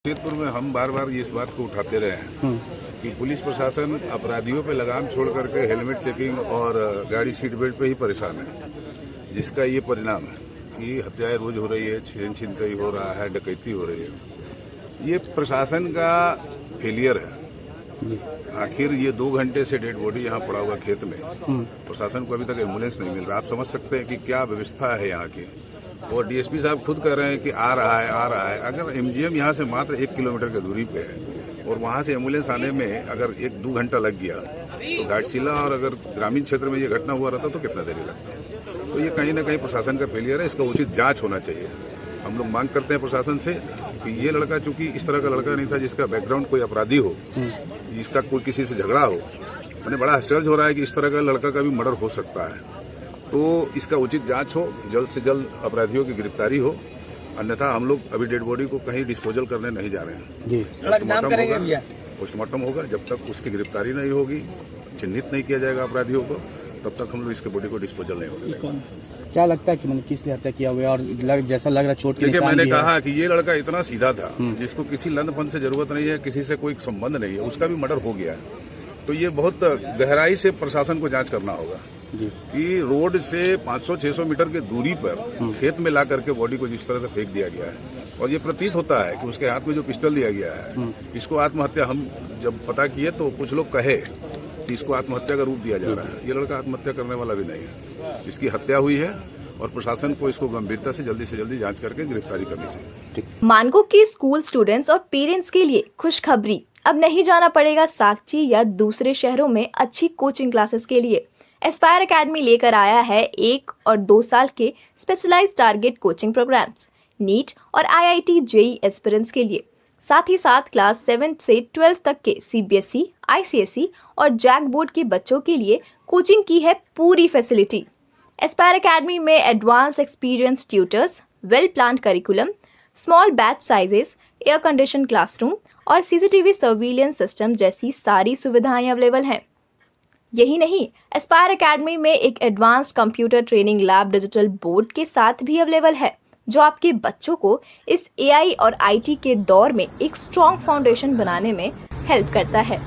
जमशेदपुर में हम बार बार इस बात को उठाते रहे हैं कि पुलिस प्रशासन अपराधियों पे लगाम छोड़ करके हेलमेट चेकिंग और गाड़ी सीट बेल्ट पे ही परेशान है, जिसका ये परिणाम है कि हत्याएं रोज हो रही है, छीन छिनतई हो रहा है, डकैती हो रही है। ये प्रशासन का फेलियर है। आखिर ये 2 घंटे से डेड बॉडी यहाँ पड़ा हुआ खेत में, प्रशासन को अभी तक एम्बुलेंस नहीं मिल रहा। आप समझ सकते हैं कि क्या व्यवस्था है यहाँ की। और डीएसपी साहब खुद कह रहे हैं कि आ रहा है। अगर एमजीएम यहाँ से मात्र 1 किलोमीटर की दूरी पे है और वहाँ से एम्बुलेंस आने में अगर 1-2 घंटा लग गया तो घाटशिला और अगर ग्रामीण क्षेत्र में ये घटना हुआ रहता तो कितना देरी लगता। तो ये कहीं ना कहीं प्रशासन का फेलियर है, इसका उचित जांच होना चाहिए। हम लोग मांग करते हैं प्रशासन से कि ये लड़का चूंकि इस तरह का लड़का नहीं था जिसका बैकग्राउंड कोई अपराधी हो, जिसका कोई किसी से झगड़ा हो। मैंने बड़ा आश्चर्य हो रहा है कि इस तरह का लड़का का भी मर्डर हो सकता है। तो इसका उचित जांच हो, जल्द से जल्द अपराधियों की गिरफ्तारी हो, अन्यथा हम लोग अभी डेड बॉडी को कहीं डिस्पोजल करने नहीं जा रहे हैं जी। पोस्टमार्टम होगा, जब तक उसकी गिरफ्तारी नहीं होगी, चिन्हित नहीं किया जाएगा अपराधियों को, तब तक हम लोग इसके बॉडी को डिस्पोजल नहीं होने देंगे। क्या लगता है कि मैंने किस लिए हत्या किया हुआ है और जैसा लग रहा है चोट के निशान मैंने कहा कि ये लड़का इतना सीधा था जिसको किसी लंदफंद से जरूरत नहीं है, किसी से कोई संबंध नहीं है, उसका भी मर्डर हो गया है। तो ये बहुत गहराई से प्रशासन को जांच करना होगा कि रोड से 500-600 मीटर की दूरी पर खेत में ला करके बॉडी को जिस तरह से फेंक दिया गया है, और ये प्रतीत होता है कि उसके हाथ में जो पिस्टल दिया गया है, इसको आत्महत्या, हम जब पता किए तो कुछ लोग कहे कि इसको आत्महत्या का रूप दिया जा रहा है। ये लड़का आत्महत्या करने वाला भी नहीं है, इसकी हत्या हुई है और प्रशासन को इसको गंभीरता से जल्दी जांच करके गिरफ्तारी करनी चाहिए। मानगो के स्कूल स्टूडेंट्स और पेरेंट्स के लिए खुशखबरी, अब नहीं जाना पड़ेगा साकची या दूसरे शहरों में अच्छी कोचिंग क्लासेस के लिए। एस्पायर एकेडमी लेकर आया है 1 और 2 साल के specialised target coaching programmes NEET और आईआईटी जेईई एस्पिरेंट्स के लिए। साथ ही साथ क्लास 7 से 12 तक के सीबीएसई, आईसीएसई और जैक बोर्ड के बच्चों के लिए कोचिंग की है पूरी फैसिलिटी। एस्पायर एकेडमी में advance experience tutors, well planned curriculum, small batch sizes, air condition classroom और सीसीटीवी सर्विलेंस सिस्टम जैसी सारी सुविधाएं अवेलेबल हैं। यही नहीं, एस्पायर एकेडमी में एक advanced computer training lab digital board के साथ भी अवेलेबल है, जो आपके बच्चों को इस एआई और आईटी के दौर में एक स्ट्रॉन्ग फाउंडेशन बनाने में हेल्प करता है।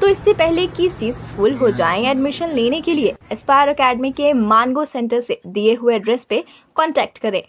तो इससे पहले कि सीट्स फुल हो जाएं, एडमिशन लेने के लिए एस्पायर एकेडमी के मानगो सेंटर से दिए हुए एड्रेस पे कांटेक्ट करें।